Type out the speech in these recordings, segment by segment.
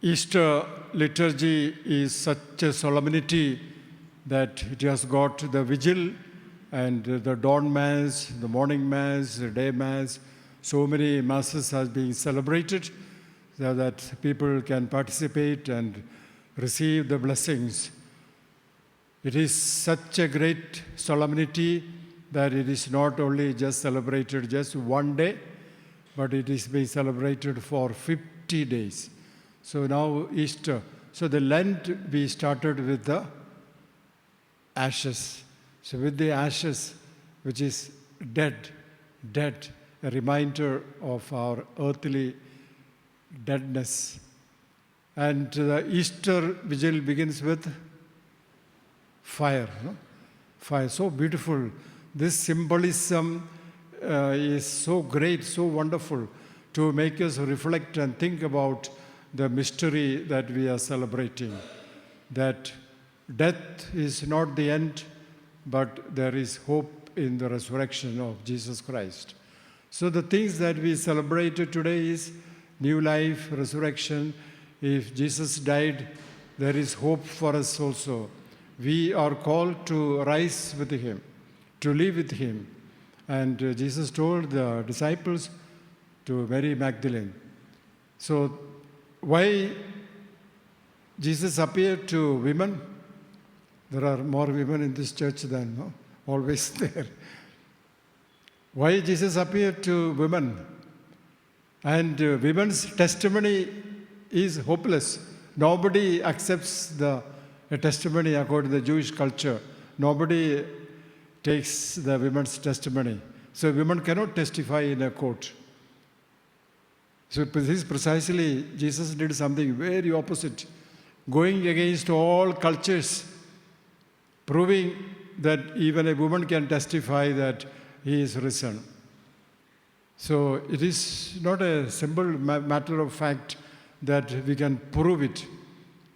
Easter liturgy is such a solemnity that it has got the vigil and the dawn mass, the morning mass, the day mass. So many masses have been celebrated so that people can participate and receive the blessings. It is such a great solemnity that it is not only just celebrated just one day, but it is being celebrated for 50 days. So now Easter. So the Lent we started with the ashes. So with the ashes, which is dead, a reminder of our earthly deadness. And the Easter vigil begins with fire. No? Fire, so beautiful. This symbolism is so great, so wonderful to make us reflect and think about the mystery that we are celebrating. That death is not the end, but there is hope in the resurrection of Jesus Christ. So the things that we celebrated today is new life, resurrection. If Jesus died, there is hope for us also. We are called to rise with him, to live with him. And Jesus told the disciples to Mary Magdalene. So why Jesus appeared to women? There are more women in this church than always there. Why Jesus appeared to women? And women's testimony is hopeless. Nobody accepts the testimony according to the Jewish culture. Nobody takes the women's testimony. So women cannot testify in a court. So this is precisely, Jesus did something very opposite, going against all cultures, proving that even a woman can testify that he is risen. So it is not a simple matter of fact that we can prove it,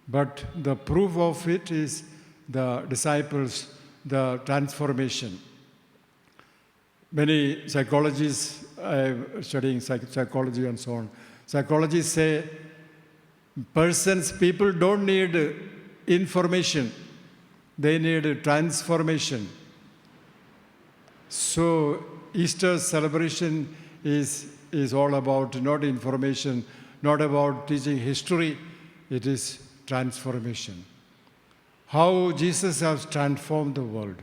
but the proof of it is the disciples, the transformation. Many psychologists, I'm studying psychology and so on, psychologists say people don't need information, they need transformation. So Easter celebration is all about not information, not about teaching history, it is transformation. How Jesus has transformed the world.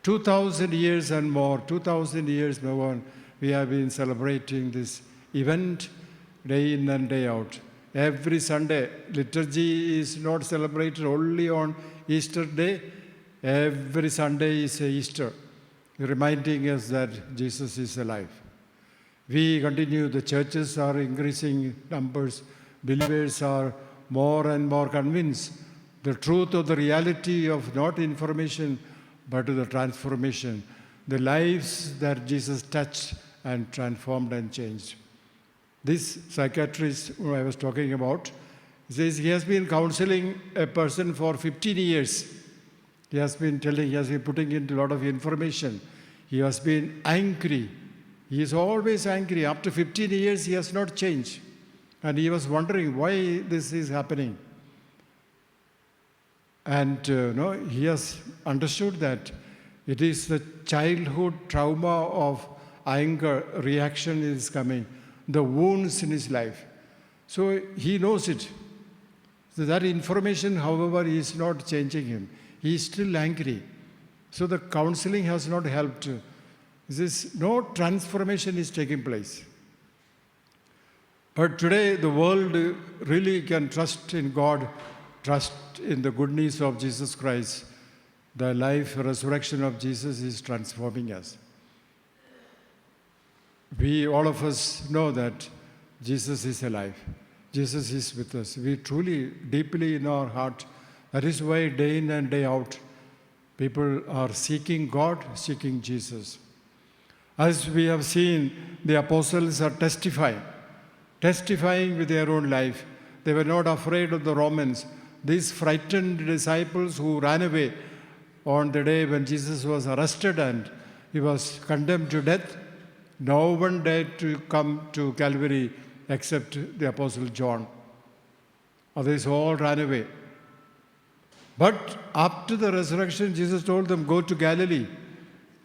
2,000 years and more, 2,000 years more, we have been celebrating this event day in and day out. Every Sunday, liturgy is not celebrated only on Easter Day. Every Sunday is Easter, reminding us that Jesus is alive. We continue, the churches are increasing numbers. Believers are more and more convinced the truth of the reality of not information, but to the transformation, the lives that Jesus touched and transformed and changed. This psychiatrist who I was talking about says he has been counseling a person for 15 years. He has been putting in a lot of information. He has been angry. He is always angry. After 15 years, he has not changed. And he was wondering why this is happening. And he has understood that it is the childhood trauma of anger, reaction is coming, the wounds in his life. So he knows it. So that information, however, is not changing him. He is still angry. So the counseling has not helped. No transformation is taking place. But today the world really can trust in God, trust in the goodness of Jesus Christ. The life, resurrection of Jesus is transforming us. All of us know that Jesus is alive. Jesus is with us. We truly, deeply in our heart, that is why day in and day out, people are seeking God, seeking Jesus. As we have seen, the apostles are testifying with their own life. They were not afraid of the Romans. These frightened disciples who ran away on the day when Jesus was arrested and he was condemned to death, no one dared to come to Calvary except the Apostle John. Others all ran away. But after the resurrection, Jesus told them, go to Galilee.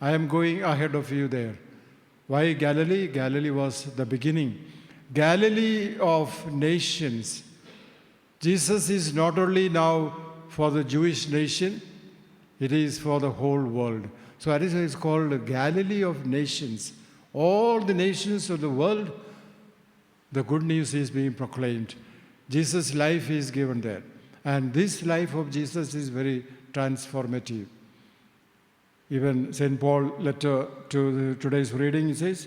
I am going ahead of you there. Why Galilee? Galilee was the beginning. Galilee of nations. Jesus is not only now for the Jewish nation, it is for the whole world. So that is why it's called the Galilee of nations. All the nations of the world, the good news is being proclaimed. Jesus' life is given there. And this life of Jesus is very transformative. Even St. Paul letter to today's reading says,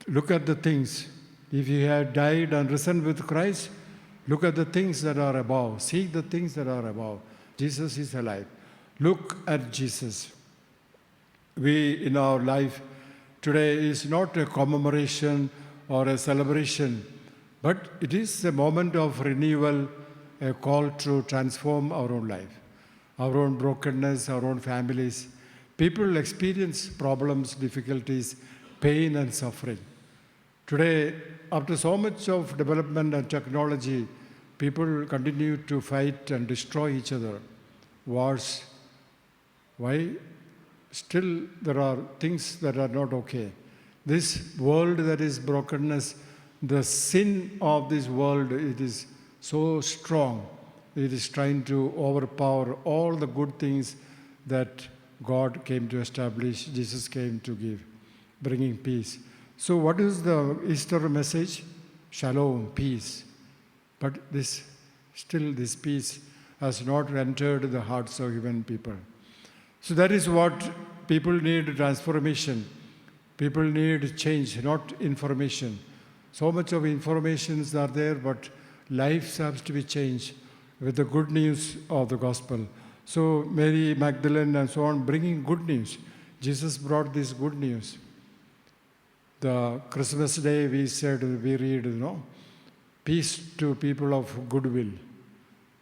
look at the things. If you have died and risen with Christ, look at the things that are above. Seek the things that are above. Jesus is alive. Look at Jesus. We in our life today is not a commemoration or a celebration, but it is a moment of renewal, a call to transform our own life, our own brokenness, our own families. People experience problems, difficulties, pain and suffering. Today, after so much of development and technology, people continue to fight and destroy each other. Wars. Why? Still, there are things that are not okay. This world that is brokenness, the sin of this world, it is so strong. It is trying to overpower all the good things that God came to establish, Jesus came to give, bringing peace. So what is the Easter message? Shalom, peace. But this peace has not entered the hearts of human people. So that is what people need, transformation. People need change, not information. So much of informations are there, but lives have to be changed with the good news of the gospel. So Mary Magdalene and so on, bringing good news. Jesus brought this good news. The Christmas day we read, peace to people of goodwill.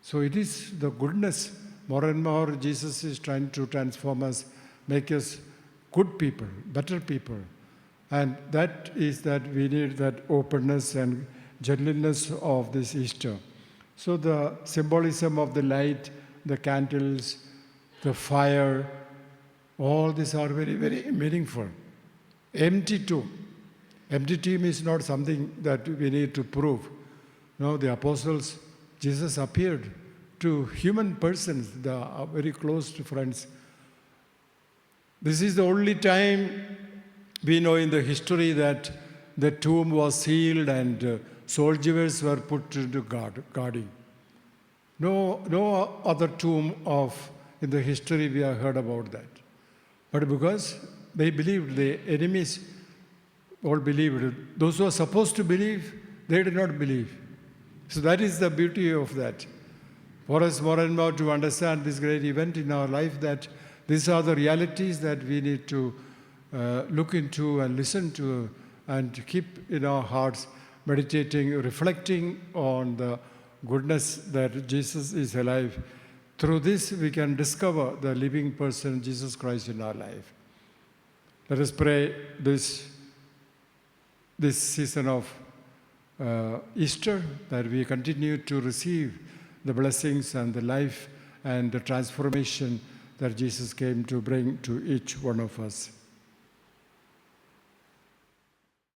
So it is the goodness. More and more Jesus is trying to transform us, make us good people, better people. And that is that we need that openness and gentleness of this Easter. So the symbolism of the light, the candles, the fire, all these are very, very meaningful. Empty tomb. Empty tomb is not something that we need to prove. No, the apostles, Jesus appeared to human persons, the very close friends. This is the only time we know in the history that the tomb was sealed and soldiers were put into guarding. No other tomb in the history we have heard about that. But because they believed, the enemies all believed. Those who are supposed to believe, they did not believe. So that is the beauty of that. For us more and more to understand this great event in our life, that these are the realities that we need to look into and listen to and keep in our hearts, meditating, reflecting on the goodness that Jesus is alive. Through this, we can discover the living person, Jesus Christ, in our life. Let us pray this season of Easter, that we continue to receive the blessings and the life and the transformation that Jesus came to bring to each one of us.